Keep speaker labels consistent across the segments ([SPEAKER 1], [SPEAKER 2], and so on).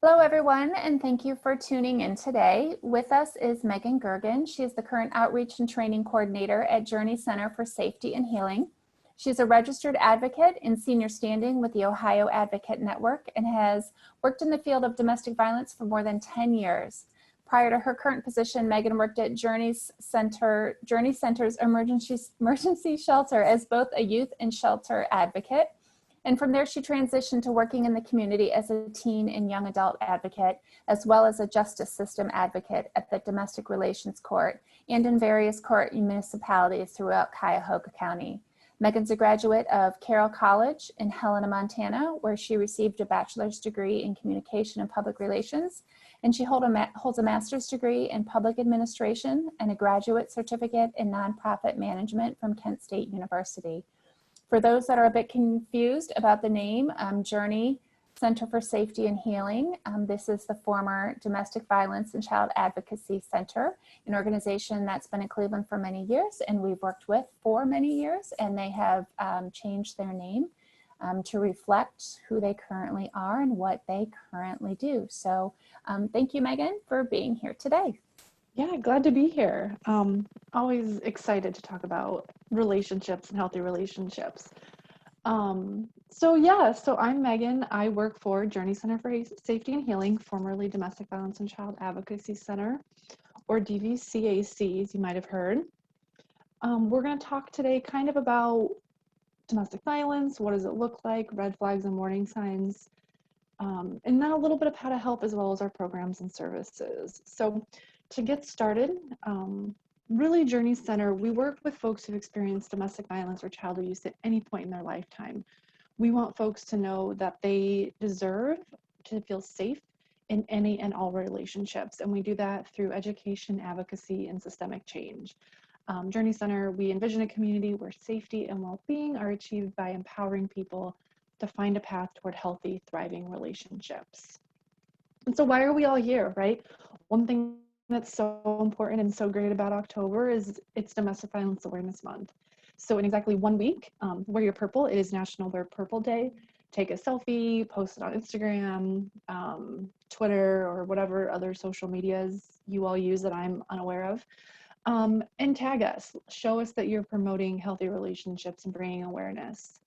[SPEAKER 1] Hello, everyone, and thank you for tuning in today. With us is Megan Gergen. She is the current Outreach and Training Coordinator at Journey Center for Safety and Healing. She's a registered advocate in senior standing with the Ohio Advocate Network and has worked in the field of domestic violence for more than 10 years. Prior to her current position, Megan worked at Journey Center's emergency shelter as both a youth and shelter advocate. And from there, she transitioned to working in the community as a teen and young adult advocate, as well as a justice system advocate at the Domestic Relations Court and in various court municipalities throughout Cuyahoga County. Megan's a graduate of Carroll College in Helena, Montana, where she received a bachelor's degree in communication and public relations. And she holds a master's degree in public administration and a graduate certificate in nonprofit management from Kent State University. For those that are a bit confused about the name, Journey Center for Safety and Healing, this is the former Domestic Violence and Child Advocacy Center, an organization that's been in Cleveland for many years and we've worked with for many years, and they have changed their name to reflect who they currently are and what they currently do. So thank you, Megan, for being here today.
[SPEAKER 2] Yeah, glad to be here. Always excited to talk about relationships and healthy relationships. So I'm Megan. I work for Journey Center for Safety and Healing, formerly Domestic Violence and Child Advocacy Center, or DVCAC, as you might have heard. We're going to talk today kind of about domestic violence, what does it look like, red flags and warning signs, and then a little bit of how to help, as well as our programs and services. So to get started, really Journey Center, we work with folks who've experienced domestic violence or child abuse at any point in their lifetime. We want folks to know that they deserve to feel safe in any and all relationships, and we do that through education, advocacy, and systemic change. Journey Center, we envision a community where safety and well-being are achieved by empowering people to find a path toward healthy, thriving relationships. And so why are we all here, right? One thing that's so important and so great about October is it's Domestic Violence Awareness Month. So in exactly 1 week, wear your purple. It is National Wear Purple Day. Take a selfie, post it on Instagram, Twitter, or whatever other social medias you all use that I'm unaware of. And tag us. Show us that you're promoting healthy relationships and bringing awareness.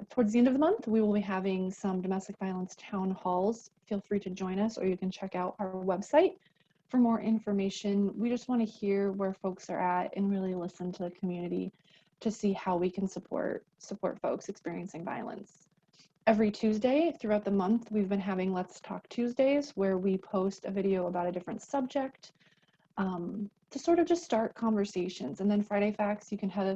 [SPEAKER 2] Towards the end of the month, we will be having some domestic violence town halls. Feel free to join us, or you can check out our website for more information. We just want to hear where folks are at and really listen to the community to see how we can support folks experiencing violence. Every Tuesday throughout the month, we've been having Let's Talk Tuesdays, where we post a video about a different subject to sort of just start conversations. And then Friday Facts, you can head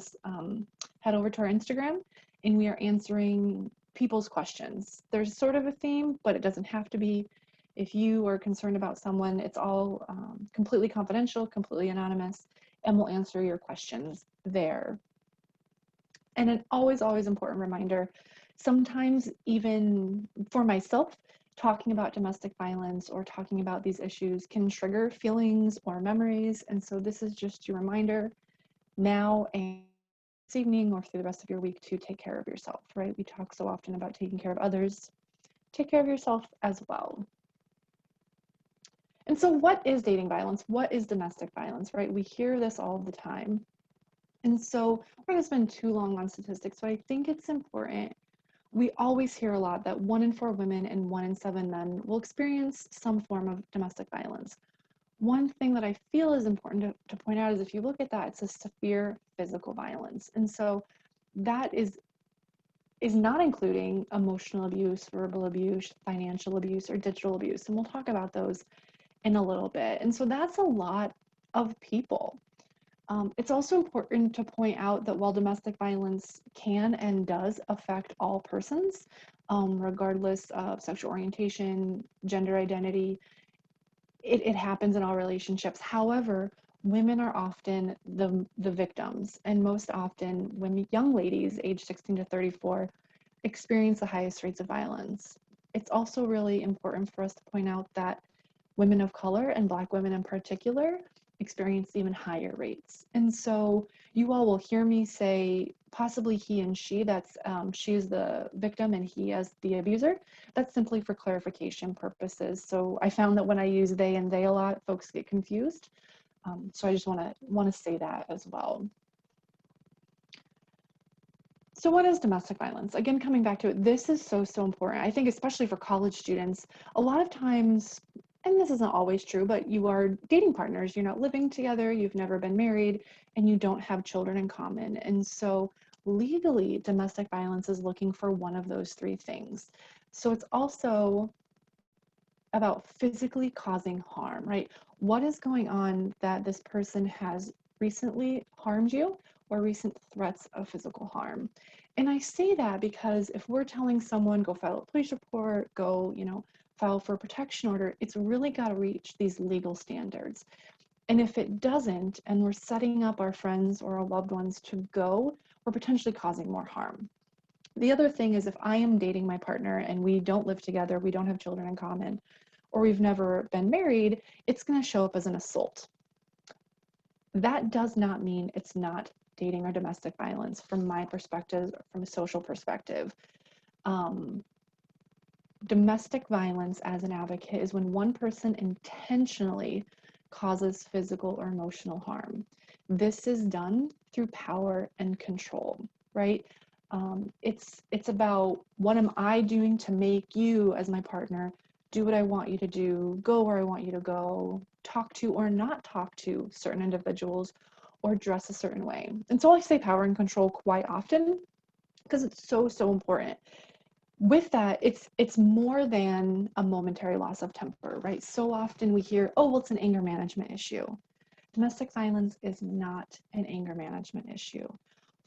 [SPEAKER 2] over to our Instagram, and we are answering people's questions. There's sort of a theme, but it doesn't have to be. If you are concerned about someone, it's all completely confidential, completely anonymous, and we'll answer your questions there. And an always important reminder, sometimes even for myself, talking about domestic violence or talking about these issues can trigger feelings or memories. And so this is just your reminder now and this evening or through the rest of your week to take care of yourself, right? We talk so often about taking care of others. Take care of yourself as well. And so what is dating violence? What is domestic violence, right? We hear this all the time. And so we're going to spend too long on statistics, but I think it's important. We always hear a lot that 1 in 4 women and 1 in 7 men will experience some form of domestic violence. One thing that I feel is important to point out is if you look at that, it's a severe physical violence. And so that is not including emotional abuse, verbal abuse, financial abuse, or digital abuse. And we'll talk about those in a little bit. And so that's a lot of people. It's also important to point out that while domestic violence can and does affect all persons, regardless of sexual orientation, gender identity, it happens in all relationships. However, women are often the victims, and most often when young ladies aged 16 to 34 experience the highest rates of violence. It's also really important for us to point out that women of color, and Black women in particular, experience even higher rates. And so you all will hear me say possibly he and she, that's she is the victim and he as the abuser. That's simply for clarification purposes. So I found that when I use they and they a lot, folks get confused. So I just want to say that as well. So what is domestic violence? Again, coming back to it, this is so important. I think especially for college students, a lot of times, and this isn't always true, but you are dating partners, you're not living together, you've never been married, and you don't have children in common. And so legally, domestic violence is looking for one of those three things. So it's also about physically causing harm, right? What is going on that this person has recently harmed you or recent threats of physical harm? And I say that because if we're telling someone, go file a police report, go, file for a protection order, it's really got to reach these legal standards. And if it doesn't, and we're setting up our friends or our loved ones to go, we're potentially causing more harm. The other thing is if I am dating my partner and we don't live together, we don't have children in common, or we've never been married, it's going to show up as an assault. That does not mean it's not dating or domestic violence from my perspective, from a social perspective. Domestic violence as an advocate is when one person intentionally causes physical or emotional harm. This is done through power and control, right? It's about what am I doing to make you as my partner do what I want you to do, go where I want you to go, talk to or not talk to certain individuals, or dress a certain way. And so I say power and control quite often because it's so important. With that, it's more than a momentary loss of temper, right? So often we hear, oh, well, it's an anger management issue. Domestic violence is not an anger management issue.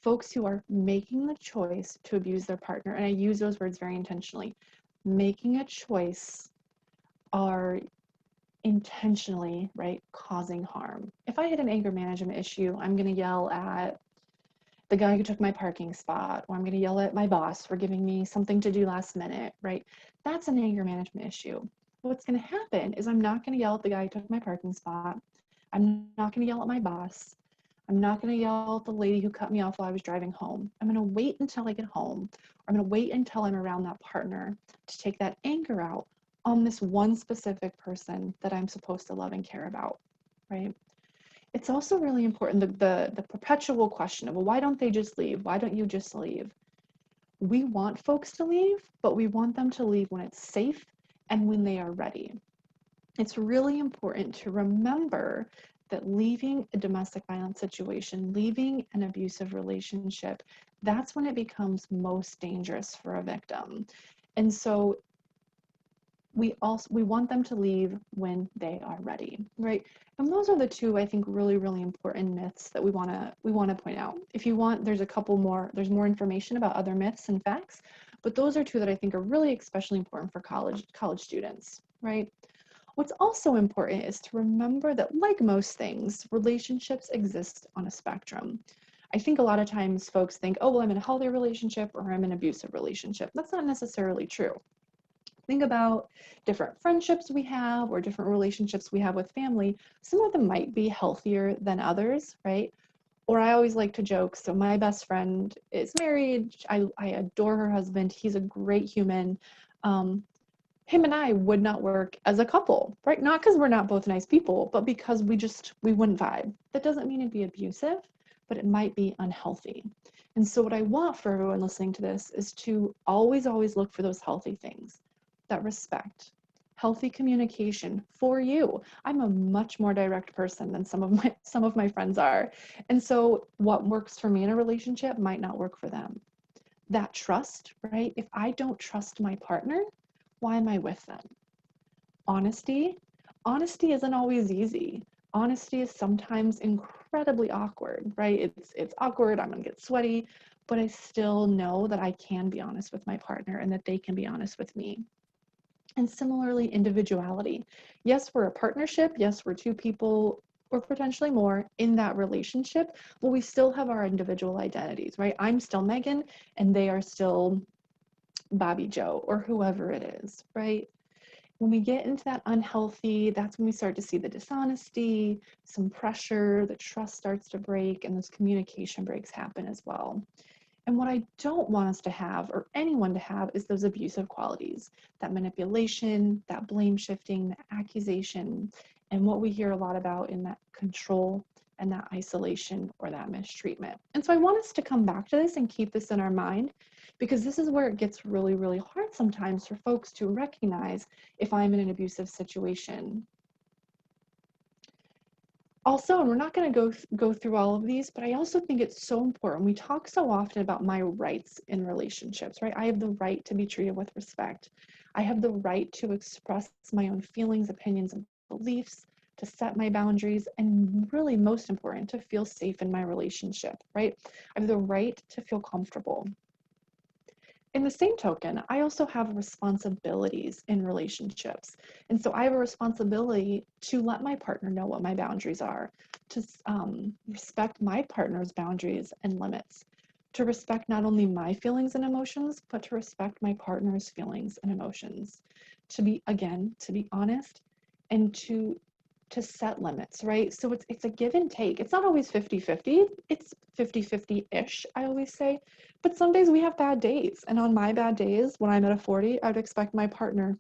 [SPEAKER 2] Folks who are making the choice to abuse their partner, and I use those words very intentionally, making a choice are intentionally, right, causing harm. If I had an anger management issue, I'm going to yell at the guy who took my parking spot, or I'm going to yell at my boss for giving me something to do last minute, right? That's an anger management issue. What's going to happen is I'm not going to yell at the guy who took my parking spot. I'm not going to yell at my boss. I'm not going to yell at the lady who cut me off while I was driving home. I'm going to wait until I get home, or I'm going to wait until I'm around that partner to take that anger out on this one specific person that I'm supposed to love and care about, right? It's also really important, the perpetual question of, well, why don't they just leave? Why don't you just leave? We want folks to leave, but we want them to leave when it's safe and when they are ready. It's really important to remember that leaving a domestic violence situation, leaving an abusive relationship, that's when it becomes most dangerous for a victim. And so we want them to leave when they are ready, right? And those are the two, I think, really important myths that we want to point out. If you want, there's more information about other myths and facts, but those are two that I think are really especially important for college students, right? What's also important is to remember that, like most things, relationships exist on a spectrum. I think a lot of times folks think, oh, well, I'm in a healthy relationship or I'm in an abusive relationship. That's not necessarily true. Think about different friendships we have or different relationships we have with family. Some of them might be healthier than others, right? Or I always like to joke, so my best friend is married. I adore her husband. He's a great human. Him and I would not work as a couple, right? Not because we're not both nice people, but because we wouldn't vibe. That doesn't mean it'd be abusive, but it might be unhealthy. And so what I want for everyone listening to this is to always look for those healthy things. That respect, healthy communication for you. I'm a much more direct person than some of my friends are. And so what works for me in a relationship might not work for them. That trust, right? If I don't trust my partner, why am I with them? Honesty isn't always easy. Honesty is sometimes incredibly awkward, right? It's awkward, I'm gonna get sweaty, but I still know that I can be honest with my partner and that they can be honest with me. And similarly, individuality. Yes, we're a partnership. Yes, we're two people or potentially more in that relationship, but we still have our individual identities, right? I'm still Megan and they are still Bobby Joe or whoever it is, right? When we get into that unhealthy, that's when we start to see the dishonesty, some pressure, the trust starts to break, and those communication breaks happen as well. And what I don't want us to have, or anyone to have, is those abusive qualities, that manipulation, that blame shifting, that accusation, and what we hear a lot about in that control and that isolation or that mistreatment. And so I want us to come back to this and keep this in our mind, because this is where it gets really, really hard sometimes for folks to recognize if I'm in an abusive situation. Also, and we're not going to go through all of these, but I also think it's so important. We talk so often about my rights in relationships, right? I have the right to be treated with respect. I have the right to express my own feelings, opinions, and beliefs, to set my boundaries, and really most important, to feel safe in my relationship, right? I have the right to feel comfortable. In the same token, I also have responsibilities in relationships. And so I have a responsibility to let my partner know what my boundaries are, to respect my partner's boundaries and limits, to respect not only my feelings and emotions, but to respect my partner's feelings and emotions, to be honest, and to set limits, right? So it's a give and take. It's not always 50-50. It's 50-50-ish, I always say. But some days we have bad days. And on my bad days, when I'm at a 40, I would expect my partner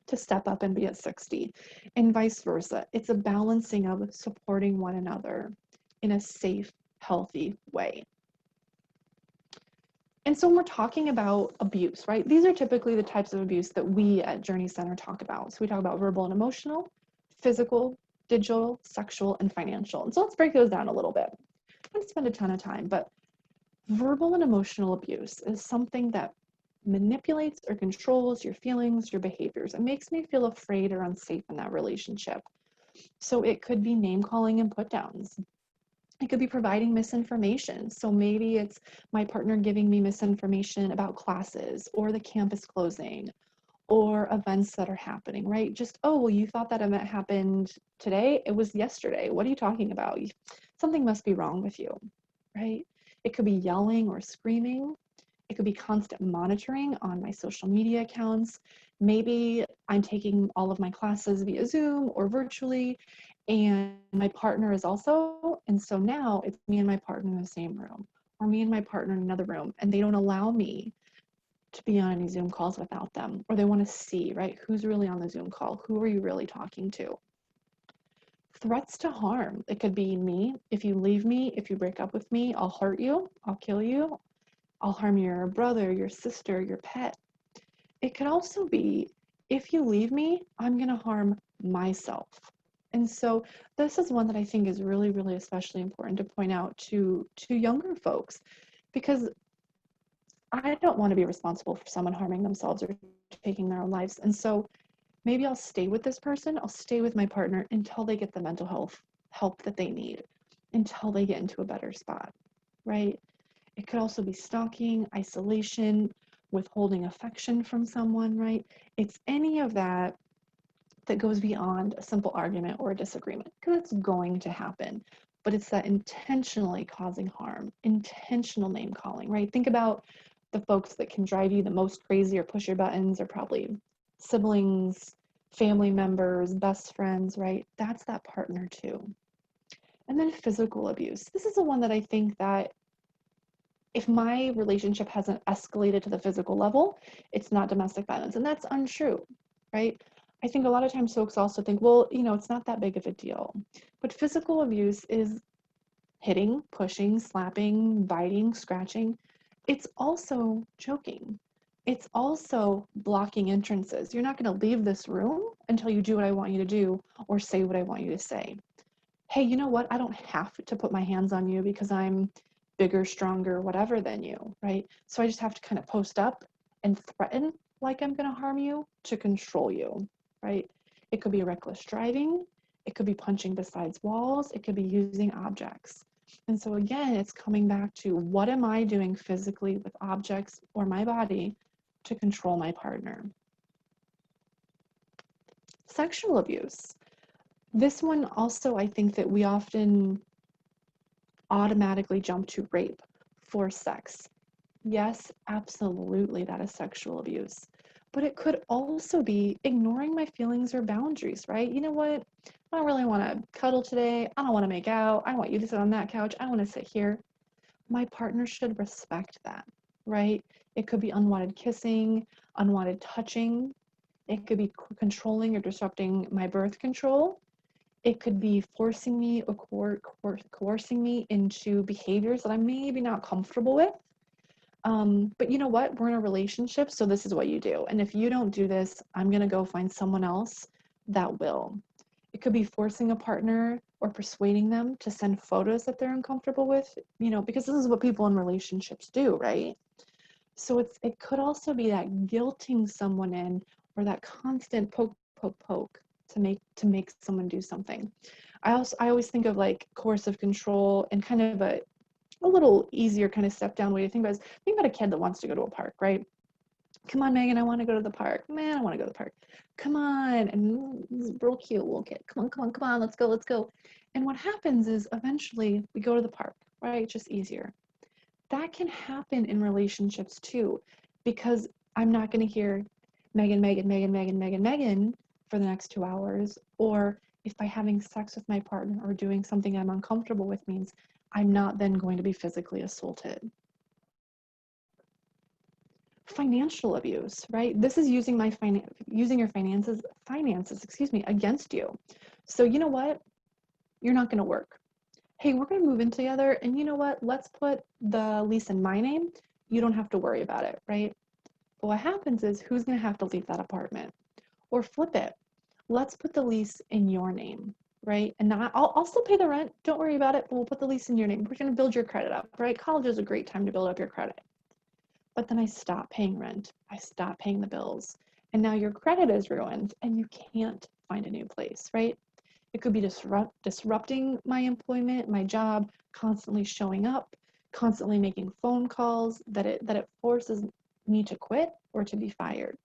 [SPEAKER 2] to step up and be at 60, and vice versa. It's a balancing of supporting one another in a safe, healthy way. And so when we're talking about abuse, right, these are typically the types of abuse that we at Journey Center talk about. So we talk about verbal and emotional, physical, digital, sexual, and financial. And so let's break those down a little bit. I'm going to spend a ton of time, but verbal and emotional abuse is something that manipulates or controls your feelings, your behaviors. It makes me feel afraid or unsafe in that relationship. So it could be name calling and put downs. It could be providing misinformation. So maybe it's my partner giving me misinformation about classes or the campus closing or events that are happening, right? Just, oh, well, you thought that event happened today. It was yesterday. What are you talking about? Something must be wrong with you, right? It could be yelling or screaming. It could be constant monitoring on my social media accounts. Maybe I'm taking all of my classes via Zoom or virtually, and my partner is also, and so now it's me and my partner in the same room, or me and my partner in another room, and they don't allow me to be on any Zoom calls without them, or they want to see, right, who's really on the Zoom call, who are you really talking to? Threats to harm. It could be me. If you leave me, if you break up with me, I'll hurt you, I'll kill you, I'll harm your brother, your sister, your pet. It could also be, if you leave me, I'm going to harm myself. And so this is one that I think is really, really especially important to point out to younger folks, because I don't want to be responsible for someone harming themselves or taking their own lives. And so maybe I'll stay with this person, I'll stay with my partner until they get the mental health help that they need, until they get into a better spot, right? It could also be stalking, isolation, withholding affection from someone, right? It's any of that that goes beyond a simple argument or a disagreement, because it's going to happen. But it's that intentionally causing harm, intentional name calling, right? Think about the folks that can drive you the most crazy or push your buttons are probably siblings, family members, best friends, right? That's that partner too. And then physical abuse. This is the one that I think that if my relationship hasn't escalated to the physical level, it's not domestic violence. And that's untrue, right? I think a lot of times folks also think, well, it's not that big of a deal. But physical abuse is hitting, pushing, slapping, biting, scratching. It's also choking. It's also blocking entrances. You're not going to leave this room until you do what I want you to do or say what I want you to say. Hey, you know what? I don't have to put my hands on you because I'm bigger, stronger, whatever than you, right? So I just have to kind of post up and threaten like I'm going to harm you to control you, right? It could be reckless driving. It could be punching besides walls. It could be using objects. And so again, it's coming back to, what am I doing physically with objects or my body to control my partner? Sexual abuse. This one also, I think that we often automatically jump to rape for sex. Yes, absolutely, that is sexual abuse. But it could also be ignoring my feelings or boundaries, right? You know what? I don't really want to cuddle today. I don't want to make out. I want you to sit on that couch. I want to sit here. My partner should respect that, right? It could be unwanted kissing, unwanted touching. It could be controlling or disrupting my birth control. It could be forcing me or coercing me into behaviors that I'm maybe not comfortable with. But you know what? We're in a relationship, so this is what you do. And if you don't do this, I'm going to go find someone else that will. It could be forcing a partner or persuading them to send photos that they're uncomfortable with, because this is what people in relationships do, right? So it could also be that guilting someone in, or that constant poke, poke, poke to make someone do something. I always think of like coercive control and kind of a little easier kind of step down way to think about it. Think about a kid that wants to go to a park, right? Come on, Megan, I want to go to the park. Man, I want to go to the park. Come on. And this is real cute little kid. Come on, let's go, let's go. And what happens is eventually we go to the park, right? It's just easier. That can happen in relationships too, because I'm not going to hear Megan, Megan, Megan, Megan, Megan, Megan for the next 2 hours. Or if by having sex with my partner or doing something I'm uncomfortable with means I'm not then going to be physically assaulted. Financial abuse, right? This is using your finances, against you. So you know what? You're not going to work. Hey, we're going to move in together, and you know what? Let's put the lease in my name. You don't have to worry about it, right? But what happens is, who's going to have to leave that apartment? Or flip it. Let's put the lease in your name, right? And now I'll still pay the rent. Don't worry about it, but we'll put the lease in your name. We're going to build your credit up, right? College is a great time to build up your credit. But then I stop paying rent. I stop paying the bills. And now your credit is ruined and you can't find a new place, right? It could be disrupting my employment, my job, constantly showing up, constantly making phone calls that it forces me to quit or to be fired.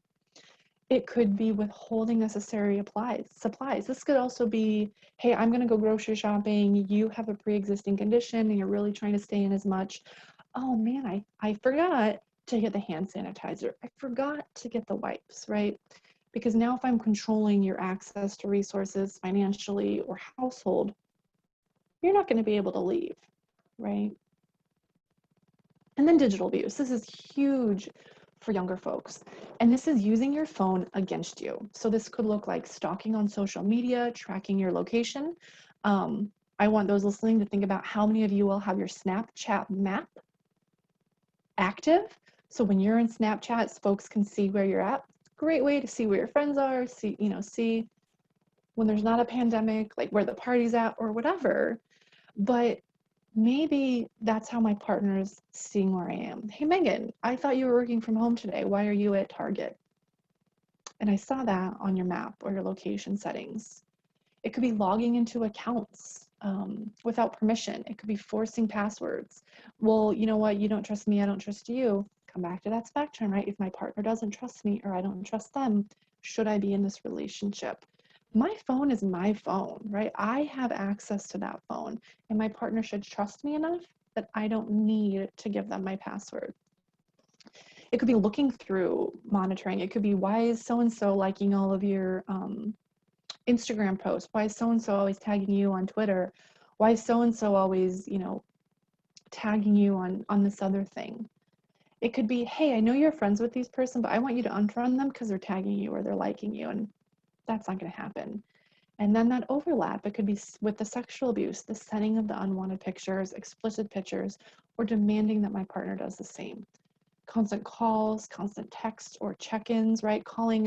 [SPEAKER 2] It could be withholding necessary supplies. This could also be, hey, I'm going to go grocery shopping. You have a pre-existing condition and you're really trying to stay in as much. Oh man, I forgot to get the hand sanitizer. I forgot to get the wipes, right? Because now if I'm controlling your access to resources financially or household, you're not going to be able to leave, right? And then digital abuse. This is huge for younger folks. And this is using your phone against you. So this could look like stalking on social media, tracking your location. I want those listening to think about how many of you will have your Snapchat map active. So when you're in Snapchat, folks can see where you're at. Great way to see where your friends are, see when there's not a pandemic, like where the party's at or whatever. But maybe that's how my partner's seeing where I am. Hey, Megan, I thought you were working from home today. Why are you at Target? And I saw that on your map or your location settings. It could be logging into accounts without permission. It could be forcing passwords. Well, you know what? You don't trust me. I don't trust you. Come back to that spectrum, right? If my partner doesn't trust me or I don't trust them, should I be in this relationship? My phone is my phone, right? I have access to that phone, and my partner should trust me enough that I don't need to give them my password. It could be looking through monitoring. It could be, why is so-and-so liking all of your Instagram posts? Why is so-and-so always tagging you on Twitter? Why is so-and-so always, tagging you on this other thing? It could be, hey, I know you're friends with this person, but I want you to unfriend them because they're tagging you or they're liking you, and that's not going to happen. And then that overlap, it could be with the sexual abuse, the sending of the unwanted pictures, explicit pictures, or demanding that my partner does the same. Constant calls, constant texts or check-ins, right? Calling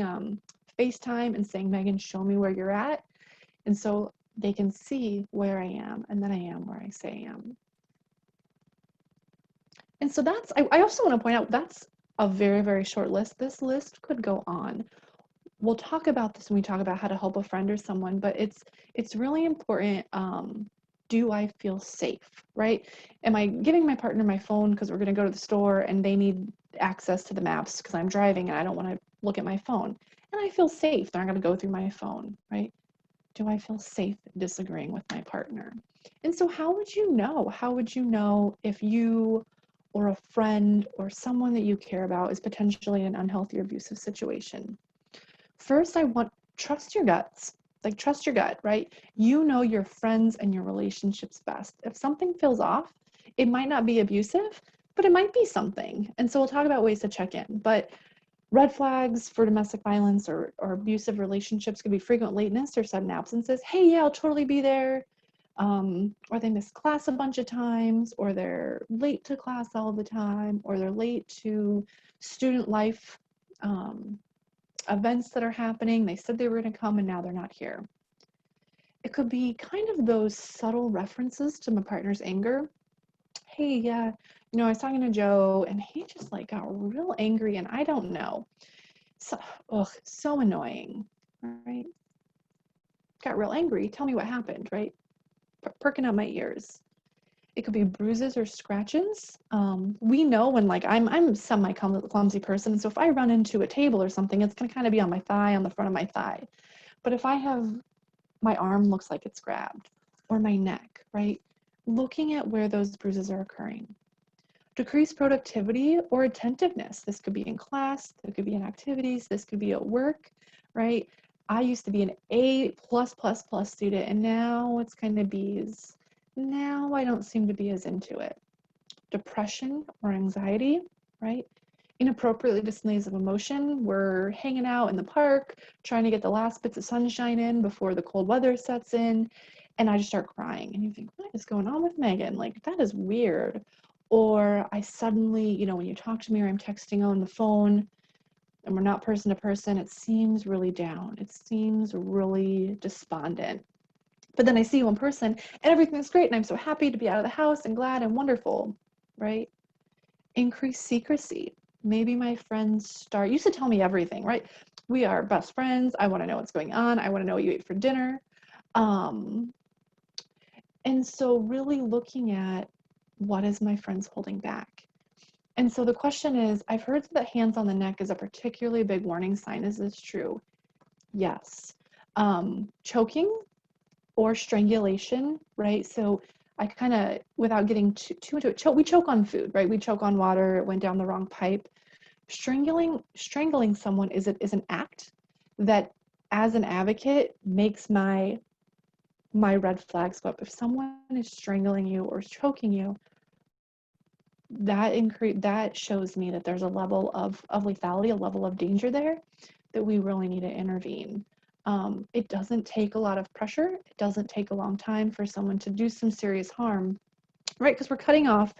[SPEAKER 2] FaceTime and saying, Megan, show me where you're at. And so they can see where I am, and then I am where I say I am. And so I also want to point out, that's a very, very short list. This list could go on. We'll talk about this when we talk about how to help a friend or someone, but it's really important. Do I feel safe, right? Am I giving my partner my phone because we're going to go to the store and they need access to the maps because I'm driving and I don't want to look at my phone? And I feel safe. They're not going to go through my phone, right? Do I feel safe disagreeing with my partner? And so how would you know? How would you know if you or a friend or someone that you care about is potentially in an unhealthy or abusive situation. First, trust your guts. Like, trust your gut, right? You know your friends and your relationships best. If something feels off, it might not be abusive, but it might be something. And so we'll talk about ways to check in. But red flags for domestic violence or abusive relationships could be frequent lateness or sudden absences. Hey, yeah, I'll totally be there. Or they miss class a bunch of times, or they're late to class all the time, or they're late to student life events that are happening. They said they were going to come and now they're not here. It could be kind of those subtle references to my partner's anger. Hey, yeah, I was talking to Joe and he just like got real angry and I don't know. So annoying, right? Got real angry. Tell me what happened, right? Perking up my ears. It could be bruises or scratches. We know when like I'm semi-clumsy person, so if I run into a table or something, it's gonna kind of be on my thigh, on the front of my thigh. But if I have my arm looks like it's grabbed, or my neck, right? Looking at where those bruises are occurring. Decreased productivity or attentiveness. This could be in class, it could be in activities, this could be at work, right? I used to be an A+++ student, and now it's kind of B's. Now I don't seem to be as into it. Depression or anxiety, right? Inappropriately displays of emotion. We're hanging out in the park, trying to get the last bits of sunshine in before the cold weather sets in, and I just start crying. And you think, what is going on with Megan? Like, that is weird. Or I suddenly, when you talk to me or I'm texting on the phone and we're not person to person, it seems really down. It seems really despondent. But then I see you in person and everything's great and I'm so happy to be out of the house and glad and wonderful, right? Increased secrecy. Maybe my friends used to tell me everything, right? We are best friends. I want to know what's going on. I want to know what you ate for dinner. And so really looking at what is my friends holding back? And so the question is, I've heard that hands on the neck is a particularly big warning sign. Is this true? Yes. Choking or strangulation, right? So I kind of, without getting too into it, we choke on food, right? We choke on water, it went down the wrong pipe. Strangling someone is an act that, as an advocate, makes my red flags go up. If someone is strangling you or choking you, that shows me that there's a level of lethality, a level of danger there that we really need to intervene. It doesn't take a lot of pressure. It doesn't take a long time for someone to do some serious harm, right? Because we're cutting off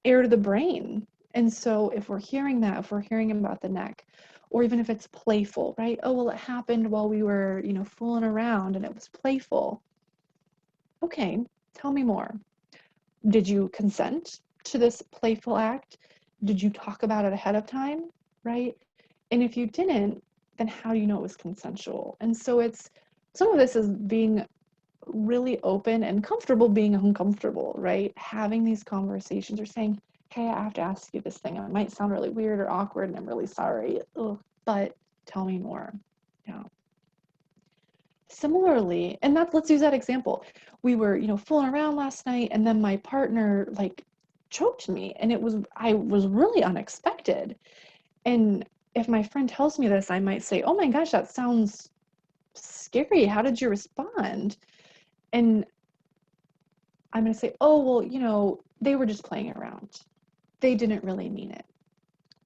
[SPEAKER 2] air to the brain. And so if we're hearing that, if we're hearing about the neck, or even if it's playful, right? Oh, well, it happened while we were, fooling around and it was playful. Okay, tell me more. Did you consent to this playful act? Did you talk about it ahead of time, right? And if you didn't, then how do you know it was consensual? And so some of this is being really open and comfortable being uncomfortable, right? Having these conversations or saying, hey, I have to ask you this thing. It might sound really weird or awkward and I'm really sorry, but tell me more. Yeah. Similarly, and let's use that example. We were, fooling around last night and then my partner like choked me and I was really unexpected. And if my friend tells me this, I might say, oh my gosh, that sounds scary. How did you respond? And I'm going to say, oh, well, they were just playing around. They didn't really mean it,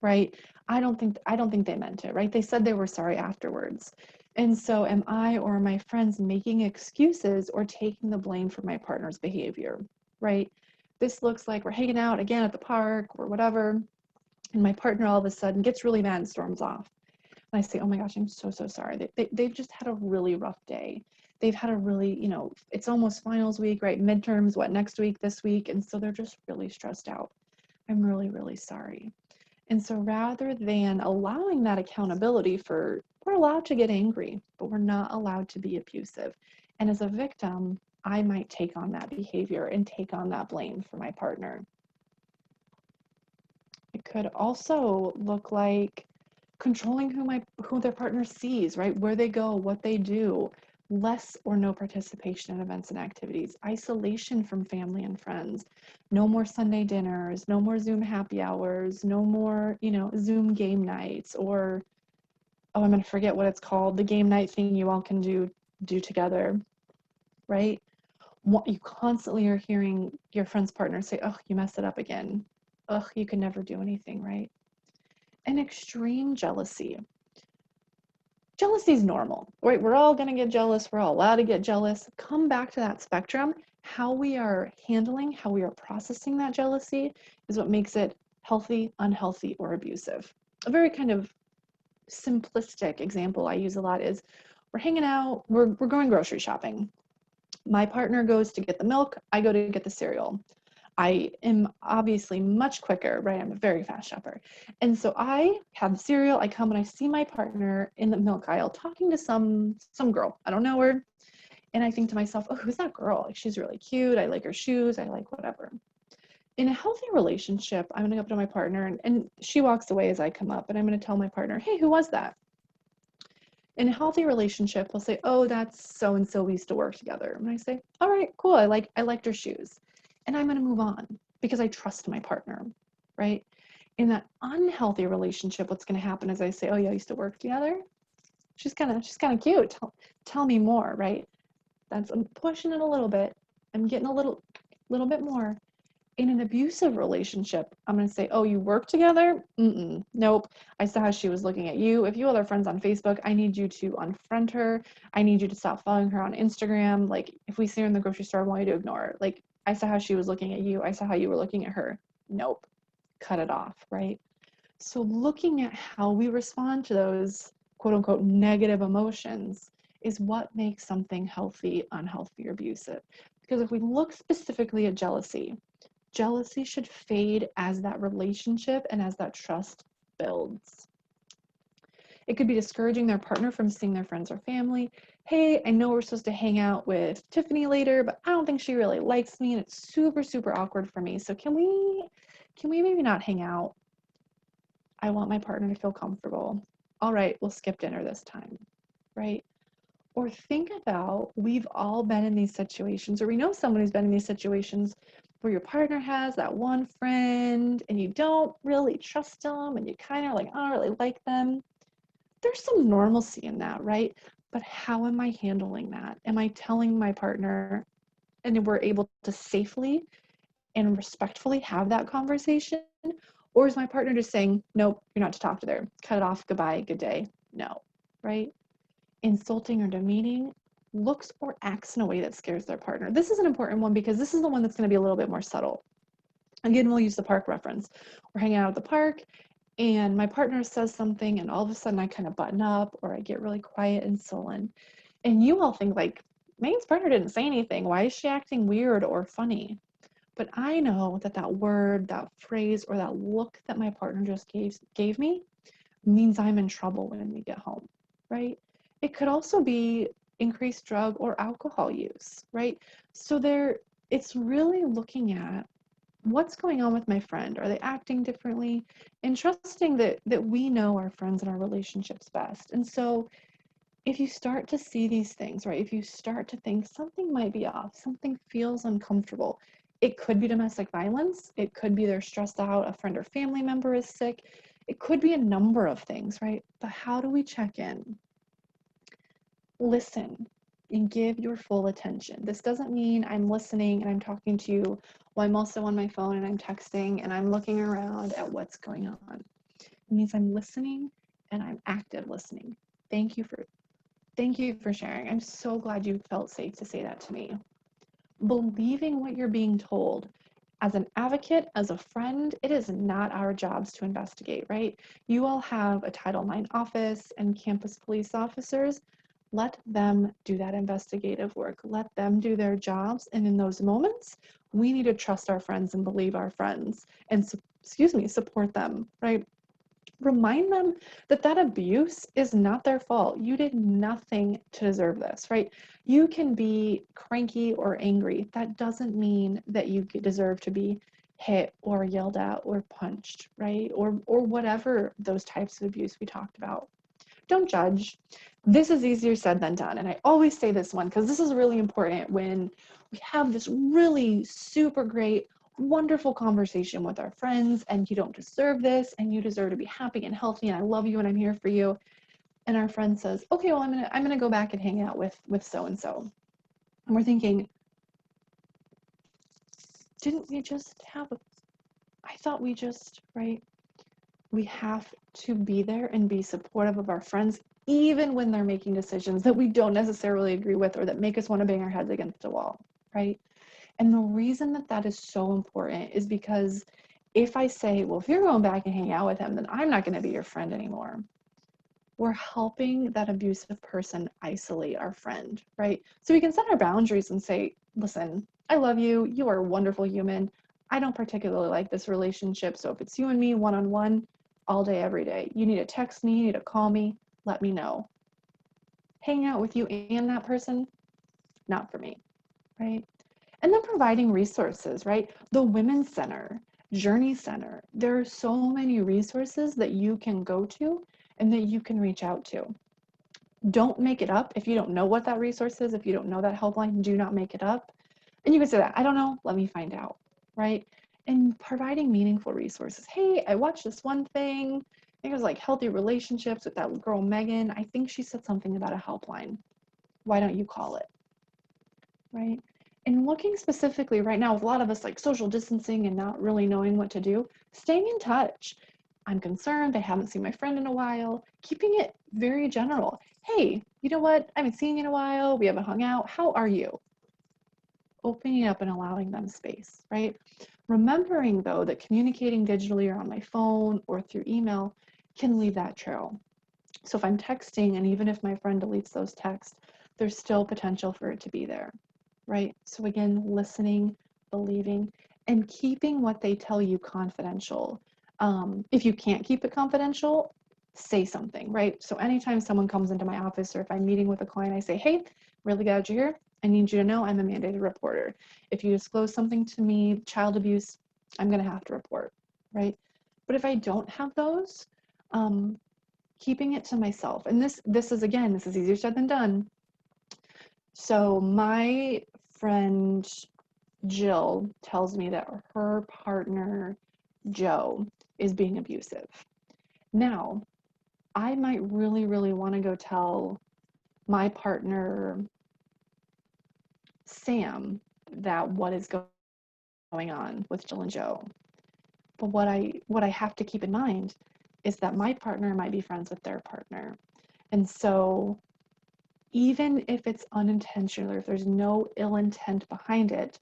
[SPEAKER 2] right? I don't think they meant it, right? They said they were sorry afterwards. And so am I or my friends making excuses or taking the blame for my partner's behavior, right? This looks like we're hanging out again at the park or whatever, and my partner all of a sudden gets really mad and storms off. And I say, oh my gosh, I'm so sorry. They've just had a really rough day. They've had a really, it's almost finals week, right? Midterms, next week, this week. And so they're just really stressed out. I'm really, really sorry. And so rather than allowing that accountability we're allowed to get angry, but we're not allowed to be abusive. And as a victim, I might take on that behavior and take on that blame for my partner. It could also look like controlling who their partner sees, right? Where they go, what they do, less or no participation in events and activities, isolation from family and friends, no more Sunday dinners, no more Zoom happy hours, no more, Zoom game nights, or, oh, I'm going to forget what it's called, the game night thing you all can do together, right? What you constantly are hearing your friend's partner say, oh, you messed it up again. Oh, you can never do anything, right? And extreme jealousy. Jealousy is normal, right? We're all going to get jealous. We're all allowed to get jealous. Come back to that spectrum. How we are handling, how we are processing that jealousy is what makes it healthy, unhealthy, or abusive. A very kind of simplistic example I use a lot is we're hanging out, we're going grocery shopping. My partner goes to get the milk, I go to get the cereal. I am obviously much quicker, right? I'm a very fast shopper. And so I have the cereal, I come and I see my partner in the milk aisle talking to some girl. I don't know her. And I think to myself, oh, who's that girl? Like, she's really cute. I like her shoes. I like whatever. In a healthy relationship, I'm going to go up to my partner and she walks away as I come up and I'm going to tell my partner, hey, who was that? In a healthy relationship, we'll say, oh, that's so-and-so, we used to work together. And I say, all right, cool. I liked her shoes. And I'm going to move on because I trust my partner, right? In that unhealthy relationship, what's going to happen is I say, oh yeah, I used to work together. She's kind of cute. Tell me more, right? I'm pushing it a little bit. I'm getting a little bit more. In an abusive relationship, I'm going to say, oh, you work together? Nope. I saw how she was looking at you. If you all are friends on Facebook, I need you to unfriend her. I need you to stop following her on Instagram. Like, if we see her in the grocery store, I want you to ignore her. Like, I saw how she was looking at you. I saw how you were looking at her. Nope. Cut it off, right? So looking at how we respond to those quote unquote negative emotions is what makes something healthy, unhealthy, or abusive. Because if we look specifically at jealousy should fade as that relationship and as that trust builds. It could be discouraging their partner from seeing their friends or family. Hey, I know we're supposed to hang out with Tiffany later, but I don't think she really likes me and it's super, super awkward for me. So can we maybe not hang out? I want my partner to feel comfortable. All right, we'll skip dinner this time, right? Or think about, we've all been in these situations, or we know someone who's been in these situations where your partner has that one friend and you don't really trust them and you kind of like, I don't really like them. There's some normalcy in that, right? But how am I handling that? Am I telling my partner and we're able to safely and respectfully have that conversation? Or is my partner just saying, nope, you're not to talk to her, cut it off, goodbye, good day? No, right? Insulting or demeaning looks or acts in a way that scares their partner. This is an important one because this is the one that's going to be a little bit more subtle. Again, we'll use the park reference. We're hanging out at the park and my partner says something and all of a sudden I kind of button up or I get really quiet and sullen. And you all think like, Megan's partner didn't say anything. Why is she acting weird or funny? But I know that that word, that phrase, or that look that my partner just gave me means I'm in trouble when we get home, right? It could also be increased drug or alcohol use, right? So it's really looking at what's going on with my friend. Are they acting differently? And trusting that we know our friends and our relationships best. And so if you start to see these things, right? If you start to think something might be off, something feels uncomfortable, it could be domestic violence. It could be they're stressed out, a friend or family member is sick. It could be a number of things, right? But how do we check in? Listen and give your full attention. This doesn't mean I'm listening and I'm talking to you while I'm also on my phone and I'm texting and I'm looking around at what's going on. It means I'm listening and I'm active listening. Thank you for sharing. I'm so glad you felt safe to say that to me. Believing what you're being told. As an advocate, as a friend, it is not our jobs to investigate, right? You all have a Title IX office and campus police officers. Let them do that investigative work. Let them do their jobs. And in those moments, we need to trust our friends and believe our friends and, support them, right? Remind them that abuse is not their fault. You did nothing to deserve this, right? You can be cranky or angry. That doesn't mean that you deserve to be hit or yelled at or punched, right? Or whatever those types of abuse we talked about. Don't judge. This is easier said than done. And I always say this one because this is really important when we have this really super great, wonderful conversation with our friends, and you don't deserve this, and you deserve to be happy and healthy, and I love you and I'm here for you. And our friend says, okay, well, I'm gonna go back and hang out with so-and-so. And we're thinking, didn't we just have I thought we just, right? We have to be there and be supportive of our friends, even when they're making decisions that we don't necessarily agree with or that make us want to bang our heads against a wall, right? And the reason that that is so important is because if I say, well, if you're going back and hang out with him, then I'm not going to be your friend anymore. We're helping that abusive person isolate our friend, right? So we can set our boundaries and say, listen, I love you. You are a wonderful human. I don't particularly like this relationship. So if it's you and me one-on-one, all day, every day, you need to text me, you need to call me, let me know. Hang out with you and that person, not for me, right? And then providing resources, right? The Women's Center, Journey Center, there are so many resources that you can go to and that you can reach out to. Don't make it up. If you don't know what that resource is, if you don't know that helpline, do not make it up. And you can say that, I don't know, let me find out, right? And providing meaningful resources. Hey, I watched this one thing. I think it was like healthy relationships with that girl, Megan. I think she said something about a helpline. Why don't you call it, right? And looking specifically right now with a lot of us like social distancing and not really knowing what to do, staying in touch. I'm concerned, I haven't seen my friend in a while, keeping it very general. Hey, you know what? I haven't seen you in a while, we haven't hung out, how are you? Opening up and allowing them space, right? Remembering though that communicating digitally or on my phone or through email can leave that trail. So if I'm texting and even if my friend deletes those texts, there's still potential for it to be there, right? So again, listening, believing, and keeping what they tell you confidential. If you can't keep it confidential, say something, right? So anytime someone comes into my office or if I'm meeting with a client, I say, hey, really glad you're here. I need you to know I'm a mandated reporter. If you disclose something to me, child abuse, I'm gonna have to report, right? But if I don't have those, keeping it to myself, and this is again, this is easier said than done. So my friend Jill tells me that her partner Joe is being abusive. Now, I might really, really want to go tell my partner Sam that what is going on with Jill and Joe. But what I have to keep in mind is that my partner might be friends with their partner. And so even if it's unintentional or if there's no ill intent behind it,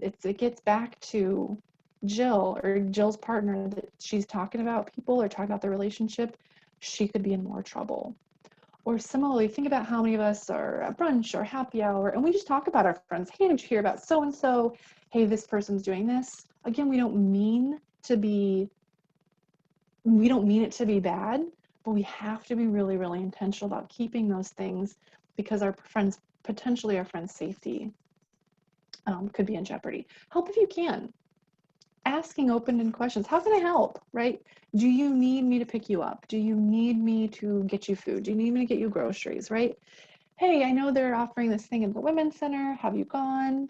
[SPEAKER 2] it gets back to Jill or Jill's partner that she's talking about people or talking about the relationship, she could be in more trouble. Or similarly, think about how many of us are at brunch or happy hour and we just talk about our friends. Hey, did you hear about so-and-so? Hey, this person's doing this. Again, we don't mean it to be bad, but we have to be really, really intentional about keeping those things because our friends, potentially our friends' safety could be in jeopardy. Help if you can. Asking open-ended questions. How can I help, right? Do you need me to pick you up? Do you need me to get you food? Do you need me to get you groceries, right? Hey, I know they're offering this thing at the Women's Center. Have you gone?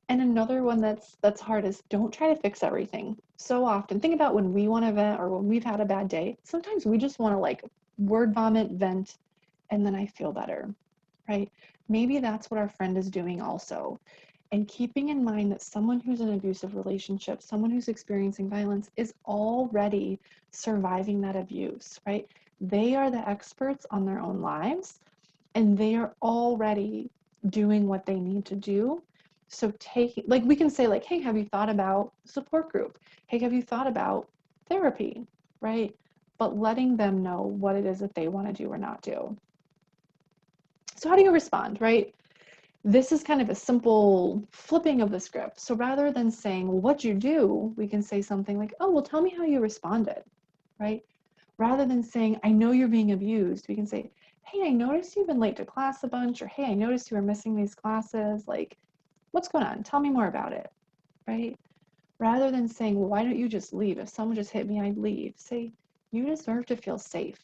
[SPEAKER 2] And another one that's hard is don't try to fix everything. So often, think about when we want to vent or when we've had a bad day. Sometimes we just want to like word vomit, vent, and then I feel better, right? Maybe that's what our friend is doing also. And keeping in mind that someone who's in an abusive relationship, someone who's experiencing violence is already surviving that abuse, right? They are the experts on their own lives and they are already doing what they need to do. So like we can say like, hey, have you thought about support group? Hey, have you thought about therapy, right? But letting them know what it is that they want to do or not do. So how do you respond, right? This is kind of a simple flipping of the script. So rather than saying, well, what'd you do? We can say something like, oh, well, tell me how you responded, right? Rather than saying, I know you're being abused, we can say, hey, I noticed you've been late to class a bunch, or hey, I noticed you were missing these classes. Like, what's going on? Tell me more about it, right? Rather than saying, well, why don't you just leave? If someone just hit me, I'd leave. Say, you deserve to feel safe,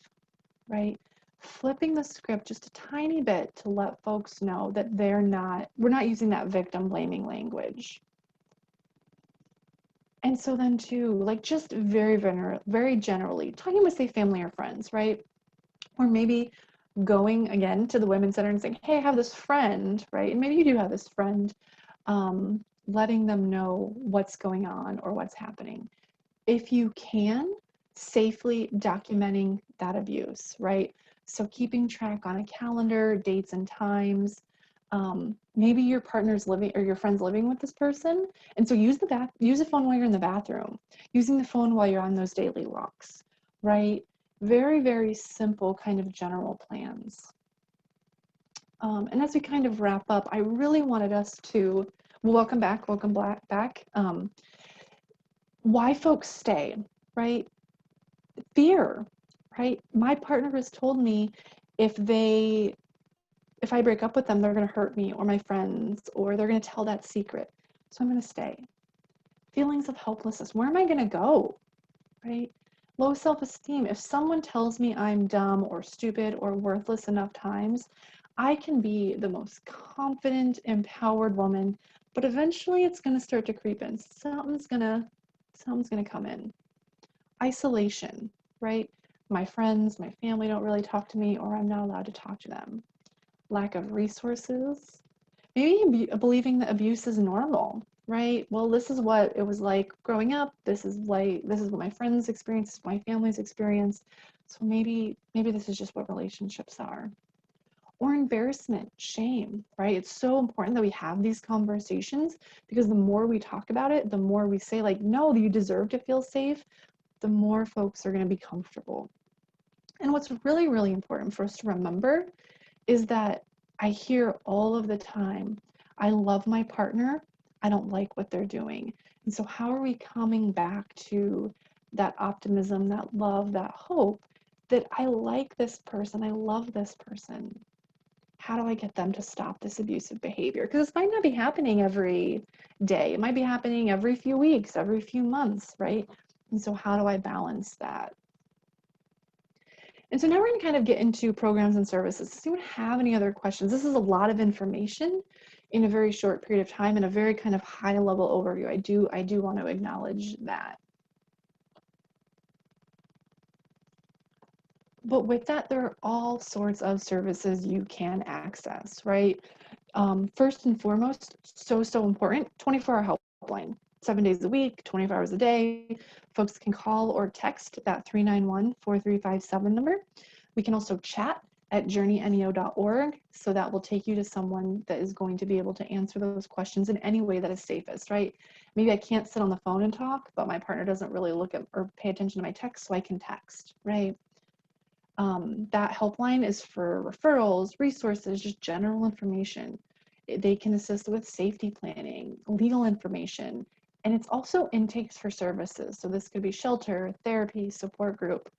[SPEAKER 2] right? flipping the script just a tiny bit to let folks know that we're not using that victim blaming language. And so then too, like just very generally, talking with say family or friends, right? Or maybe going again to the women's center and saying, hey, I have this friend, right? And maybe you do have this friend, letting them know what's going on or what's happening. If you can, safely documenting that abuse, right? So keeping track on a calendar, dates and times. Maybe your partner's living or your friend's living with this person. And so use the phone while you're in the bathroom, using the phone while you're on those daily walks, right? Very, very simple kind of general plans. And as we kind of wrap up, I really wanted us to, welcome back. Why folks stay, right? Fear, right? My partner has told me if I break up with them, they're going to hurt me or my friends, or they're going to tell that secret. So I'm going to stay. Feelings of helplessness. Where am I going to go, right? Low self-esteem. If someone tells me I'm dumb or stupid or worthless enough times, I can be the most confident, empowered woman, but eventually it's going to start to creep in. Something's going to come in. Isolation, right? My friends, my family don't really talk to me, or I'm not allowed to talk to them. Lack of resources. Maybe believing that abuse is normal, right? Well, this is what it was like growing up. This is what my friends experience, my family's experience. So maybe this is just what relationships are. Or embarrassment, shame, right? It's so important that we have these conversations, because the more we talk about it, the more we say like, no, you deserve to feel safe, the more folks are going to be comfortable. And what's really, really important for us to remember is that I hear all of the time, I love my partner, I don't like what they're doing. And so how are we coming back to that optimism, that love, that hope, that I like this person, I love this person? How do I get them to stop this abusive behavior? Because this might not be happening every day. It might be happening every few weeks, every few months, right? And so how do I balance that? And so now we're going to kind of get into programs and services. Does anyone have any other questions? This is a lot of information in a very short period of time and a very kind of high level overview. I do want to acknowledge that. But with that, there are all sorts of services you can access, right? First and foremost, so important, 24-hour helpline, 7 days a week, 24 hours a day. Folks can call or text that 391-4357 number. We can also chat at journeyneo.org, so that will take you to someone that is going to be able to answer those questions in any way that is safest, right? Maybe I can't sit on the phone and talk, but my partner doesn't really look at or pay attention to my text, so I can text, right? That helpline is for referrals, resources, just general information. They can assist with safety planning, legal information, and it's also intakes for services. So this could be shelter, therapy, support group.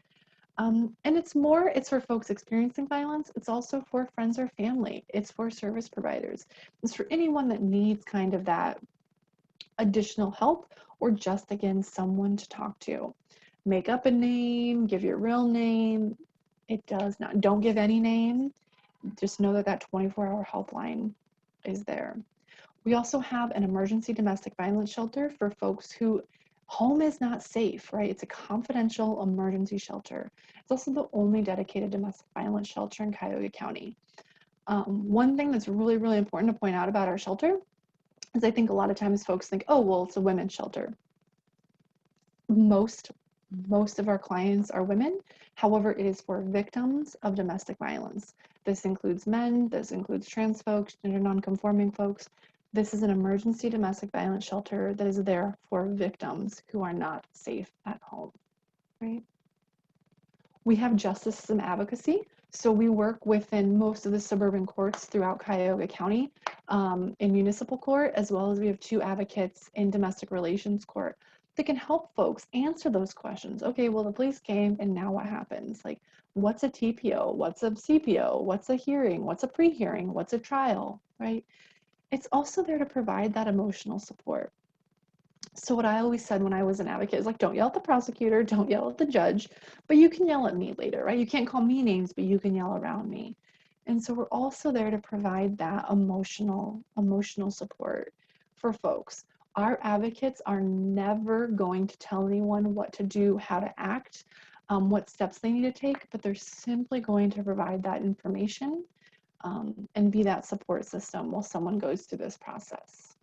[SPEAKER 2] And it's for folks experiencing violence. It's also for friends or family. It's for service providers. It's for anyone that needs kind of that additional help, or just, again, someone to talk to. Make up a name, give your real name. It does not, don't give any name. Just know that 24-hour helpline is there. We also have an emergency domestic violence shelter for folks who home is not safe, right? It's a confidential emergency shelter. It's also the only dedicated domestic violence shelter in Cuyahoga County. One thing that's really, really important to point out about our shelter is I think a lot of times folks think, oh, well, it's a women's shelter. Most of our clients are women. However, it is for victims of domestic violence. This includes men, this includes trans folks, gender nonconforming folks. This is an emergency domestic violence shelter that is there for victims who are not safe at home, right? We have justice system advocacy. So we work within most of the suburban courts throughout Cuyahoga County, in municipal court, as well as we have 2 advocates in domestic relations court that can help folks answer those questions. Okay, well, the police came and now what happens? Like, what's a TPO? What's a CPO? What's a hearing? What's a pre-hearing? What's a trial, right? It's also there to provide that emotional support. So what I always said when I was an advocate is like, don't yell at the prosecutor, don't yell at the judge, but you can yell at me later, right? You can't call me names, but you can yell around me. And so we're also there to provide that emotional support for folks. Our advocates are never going to tell anyone what to do, how to act, what steps they need to take, but they're simply going to provide that information and be that support system while someone goes through this process.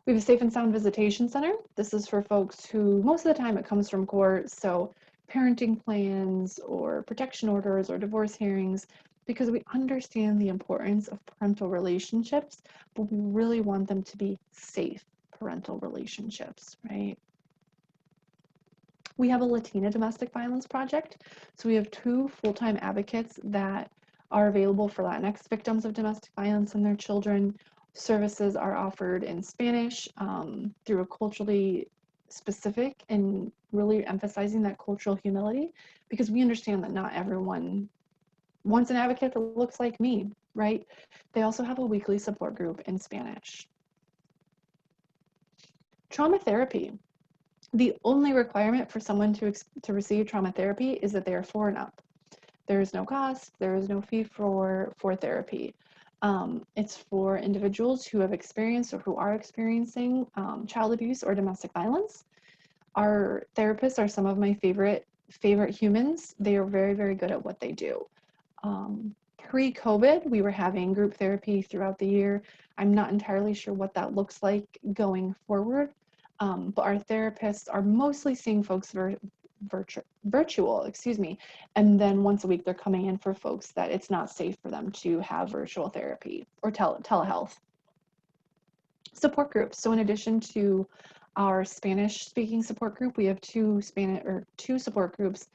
[SPEAKER 2] We have a Safe and Sound Visitation Center. This is for folks who, most of the time it comes from court, so parenting plans or protection orders or divorce hearings, because we understand the importance of parental relationships, but we really want them to be safe parental relationships, right? We have a Latina domestic violence project. So we have 2 full-time advocates that are available for Latinx victims of domestic violence and their children. Services are offered in Spanish through a culturally specific and really emphasizing that cultural humility, because we understand that not everyone wants an advocate that looks like me, right? They also have a weekly support group in Spanish. Trauma therapy. The only requirement for someone to receive trauma therapy is that they are 4 and up. There is no cost, there is no fee for therapy. It's for individuals who have experienced or who are experiencing child abuse or domestic violence. Our therapists are some of my favorite humans. They are very, very good at what they do. Pre-COVID, we were having group therapy throughout the year. I'm not entirely sure what that looks like going forward, but our therapists are mostly seeing folks virtual, and then once a week they're coming in for folks that it's not safe for them to have virtual therapy or telehealth. Support groups. So in addition to our Spanish speaking support group, we have 2 support groups,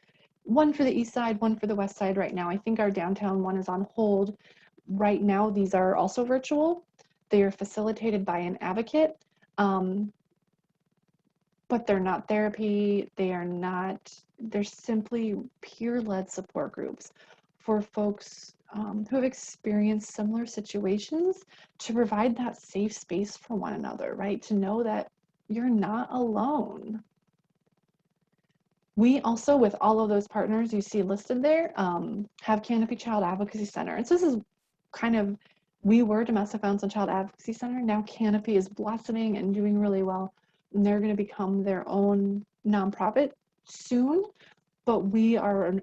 [SPEAKER 2] one for the east side, one for the west side right now. I think our downtown one is on hold right now. These are also virtual. They are facilitated by an advocate, but they're not therapy. They're simply peer-led support groups for folks who have experienced similar situations, to provide that safe space for one another, right? To know that you're not alone. We also, with all of those partners you see listed there, have Canopy Child Advocacy Center. And so this is kind of, we were Domestic Violence and Child Advocacy Center. Now Canopy is blossoming and doing really well. And they're going to become their own nonprofit soon, but we are an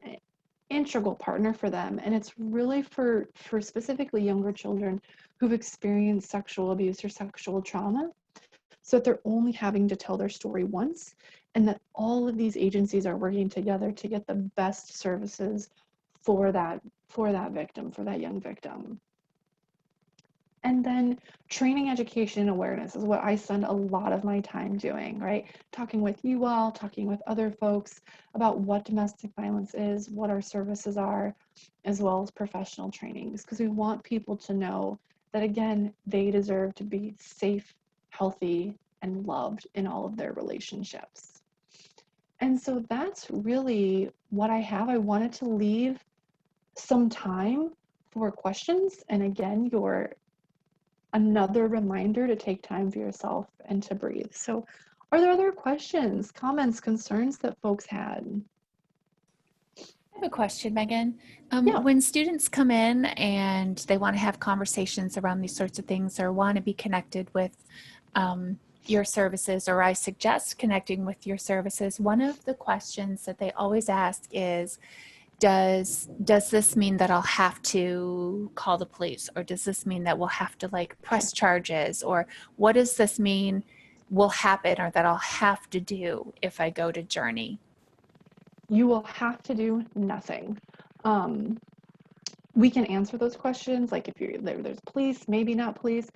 [SPEAKER 2] integral partner for them. And it's really for specifically younger children who've experienced sexual abuse or sexual trauma, so that they're only having to tell their story once, and that all of these agencies are working together to get the best services for that victim, for that young victim. And then training, education, and awareness is what I spend a lot of my time doing, right? Talking with you all, talking with other folks about what domestic violence is, what our services are, as well as professional trainings, because we want people to know that, again, they deserve to be safe, healthy, and loved in all of their relationships. And so that's really what I have. I wanted to leave some time for questions. And again, another reminder to take time for yourself and to breathe. So are there other questions, comments, concerns that folks had?
[SPEAKER 1] I have a question, Megan.
[SPEAKER 2] Yeah.
[SPEAKER 1] When students come in and they want to have conversations around these sorts of things, or want to be connected with your services, or I suggest connecting with your services, one of the questions that they always ask is, does this mean that I'll have to call the police, or does this mean that we'll have to press charges, or what does this mean will happen or that I'll have to do if I go to Journey?
[SPEAKER 2] You will have to do nothing. We can answer those questions, like if there's police, maybe not police.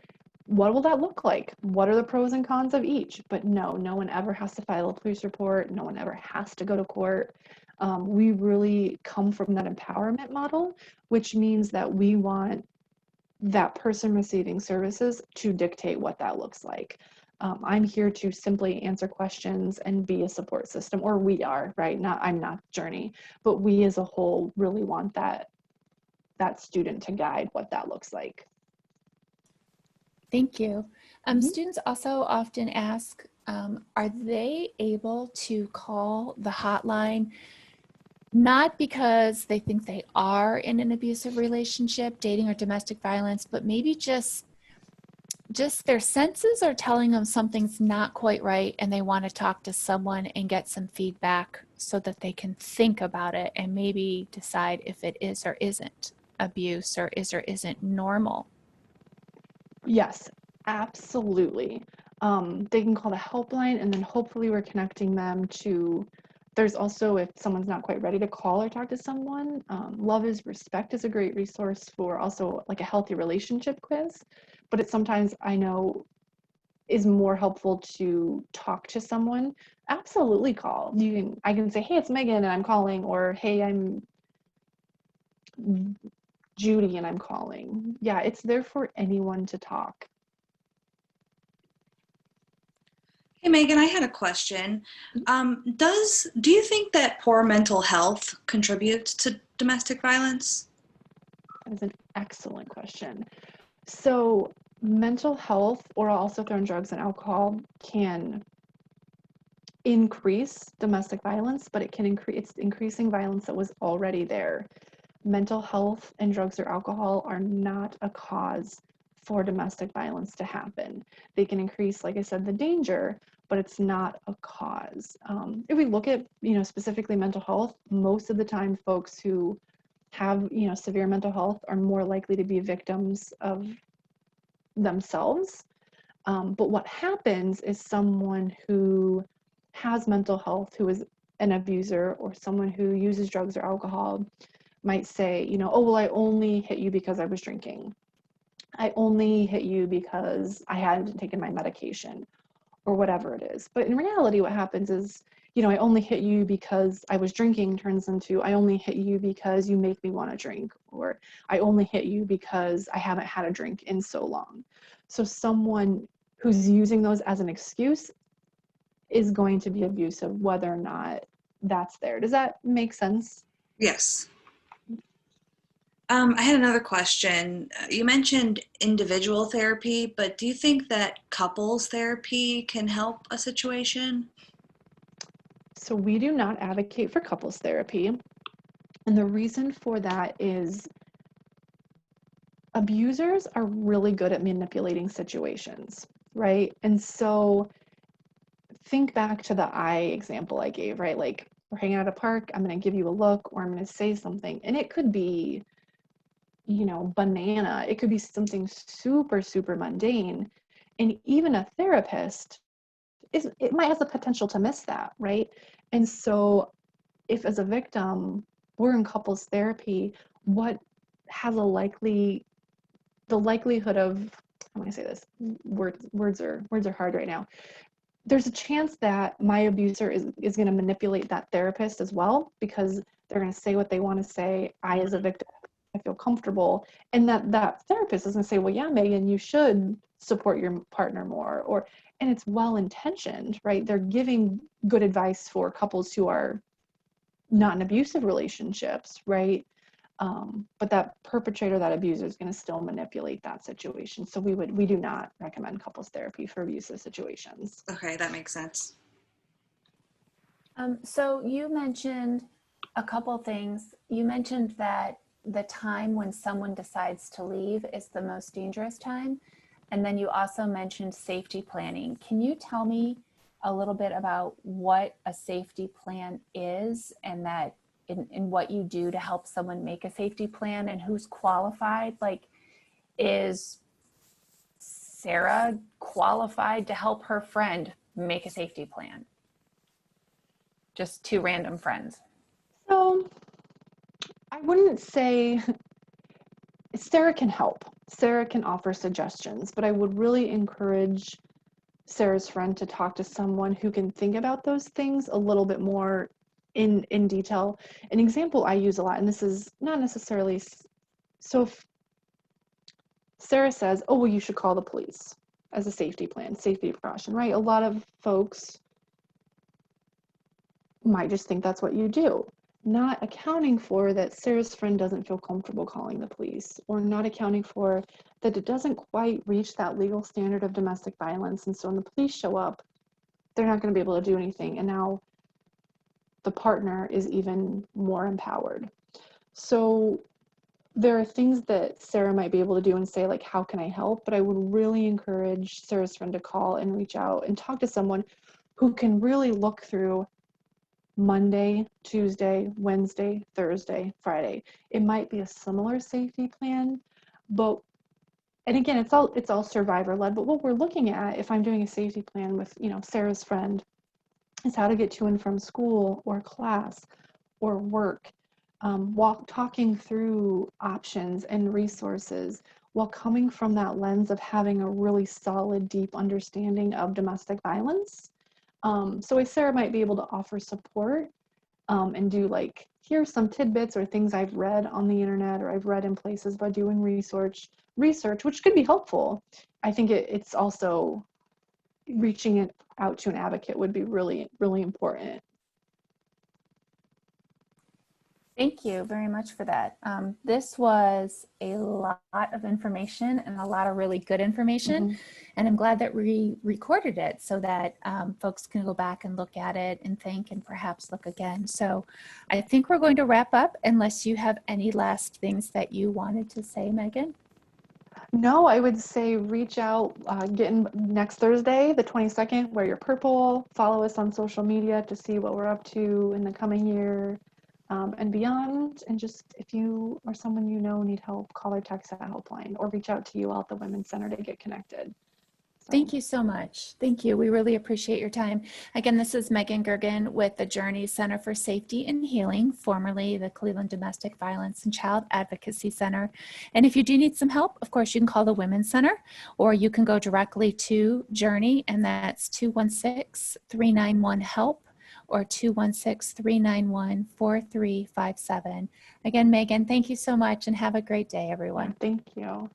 [SPEAKER 2] What will that look like? What are the pros and cons of each? But no one ever has to file a police report. No one ever has to go to court. We really come from that empowerment model, which means that we want that person receiving services to dictate what that looks like. I'm here to simply answer questions and be a support system, or we are, right? I'm not Journey, but we as a whole really want that student to guide what that looks like.
[SPEAKER 1] Thank you.
[SPEAKER 2] Mhm.
[SPEAKER 1] Students also often ask, are they able to call the hotline, not because they think they are in an abusive relationship, dating or domestic violence, but maybe just their senses are telling them something's not quite right and they want to talk to someone and get some feedback so that they can think about it and maybe decide if it is or isn't abuse or isn't normal.
[SPEAKER 2] Yes, absolutely. They can call the helpline, and then hopefully we're connecting them to, there's also, if someone's not quite ready to call or talk to someone, Love is Respect is a great resource for also like a healthy relationship quiz. But it sometimes, I know, is more helpful to talk to someone. Absolutely call. I can say, hey, it's Megan and I'm calling, or hey, I'm Judy and I'm calling. Yeah, it's there for anyone to talk.
[SPEAKER 3] Hey Megan, I had a question. Do you think that poor mental health contributes to domestic violence?
[SPEAKER 2] That is an excellent question. So, mental health, or I'll also throw in drugs and alcohol, can increase domestic violence, but it's increasing violence that was already there. Mental health and drugs or alcohol are not a cause for domestic violence to happen. They can increase, like I said, the danger, but it's not a cause. If we look at, specifically mental health, most of the time folks who have, severe mental health are more likely to be victims of themselves. But what happens is someone who has mental health, who is an abuser, or someone who uses drugs or alcohol might say, oh, well, I only hit you because I was drinking. I only hit you because I hadn't taken my medication, or whatever it is. But in reality, what happens is, I only hit you because I was drinking turns into I only hit you because you make me want to drink, or I only hit you because I haven't had a drink in so long. So someone who's using those as an excuse is going to be abusive, whether or not that's there. Does that make sense?
[SPEAKER 3] Yes. I had another question. You mentioned individual therapy, but do you think that couples therapy can help a situation?
[SPEAKER 2] So we do not advocate for couples therapy. And the reason for that is abusers are really good at manipulating situations, right? And so think back to the eye example I gave, right? Like we're hanging out at a park, I'm going to give you a look, or I'm going to say something. And it could be, banana. It could be something super, super mundane. And even a therapist it might have the potential to miss that, right? And so if as a victim we're in couples therapy, what has the likelihood of, how am I say this? Words are hard right now. There's a chance that my abuser is going to manipulate that therapist as well, because they're going to say what they want to say. I, as a victim, I feel comfortable, and that therapist is going to say, well, yeah, Megan, you should support your partner more, and it's well intentioned, right? They're giving good advice for couples who are not in abusive relationships, right? But that perpetrator, that abuser, is going to still manipulate that situation. So we do not recommend couples therapy for abusive situations.
[SPEAKER 3] Okay, that makes sense.
[SPEAKER 1] So you mentioned a couple things. You mentioned that the time when someone decides to leave is the most dangerous time. And then you also mentioned safety planning. Can you tell me a little bit about what a safety plan is, and that in what you do to help someone make a safety plan, and who's qualified? Like, is Sarah qualified to help her friend make a safety plan? Just two random friends.
[SPEAKER 2] So I wouldn't say Sarah can help. Sarah can offer suggestions, but I would really encourage Sarah's friend to talk to someone who can think about those things a little bit more in detail. An example I use a lot, and this is not necessarily, so if Sarah says, oh, well, you should call the police as a safety plan, safety precaution, right? A lot of folks might just think that's what you do. not accounting for that Sarah's friend doesn't feel comfortable calling the police, or not accounting for that it doesn't quite reach that legal standard of domestic violence. And so when the police show up, they're not going to be able to do anything. And now the partner is even more empowered. So there are things that Sarah might be able to do and say, like, how can I help? But I would really encourage Sarah's friend to call and reach out and talk to someone who can really look through Monday, Tuesday, Wednesday, Thursday, Friday. It might be a similar safety plan, but, and again, it's all survivor led, but what we're looking at, if I'm doing a safety plan with, Sarah's friend, is how to get to and from school or class or work, talking through options and resources while coming from that lens of having a really solid, deep understanding of domestic violence. So Sarah might be able to offer support and do, like, here's some tidbits or things I've read on the internet or I've read in places by doing research, which could be helpful. I think it's also reaching it out to an advocate would be really, really important.
[SPEAKER 1] Thank you very much for that. This was a lot of information and a lot of really good information.
[SPEAKER 2] Mm-hmm.
[SPEAKER 1] And I'm glad that we recorded it so that folks can go back and look at it and think and perhaps look again. So I think we're going to wrap up unless you have any last things that you wanted to say, Megan.
[SPEAKER 2] No, I would say reach out, get in next Thursday, the 22nd, wear your purple, follow us on social media to see what we're up to in the coming year and beyond. And just, if you or someone you know need help, call or text that helpline or reach out to you at the Women's Center to get connected.
[SPEAKER 1] Thank you so much. Thank you. We really appreciate your time. Again, this is Megan Gergen with the Journey Center for Safety and Healing, formerly the Cleveland Domestic Violence and Child Advocacy Center. And if you do need some help, of course, you can call the Women's Center, or you can go directly to Journey, and that's 216-391-HELP or 216-391-4357. Again, Megan, thank you so much and have a great day, everyone.
[SPEAKER 2] Thank you.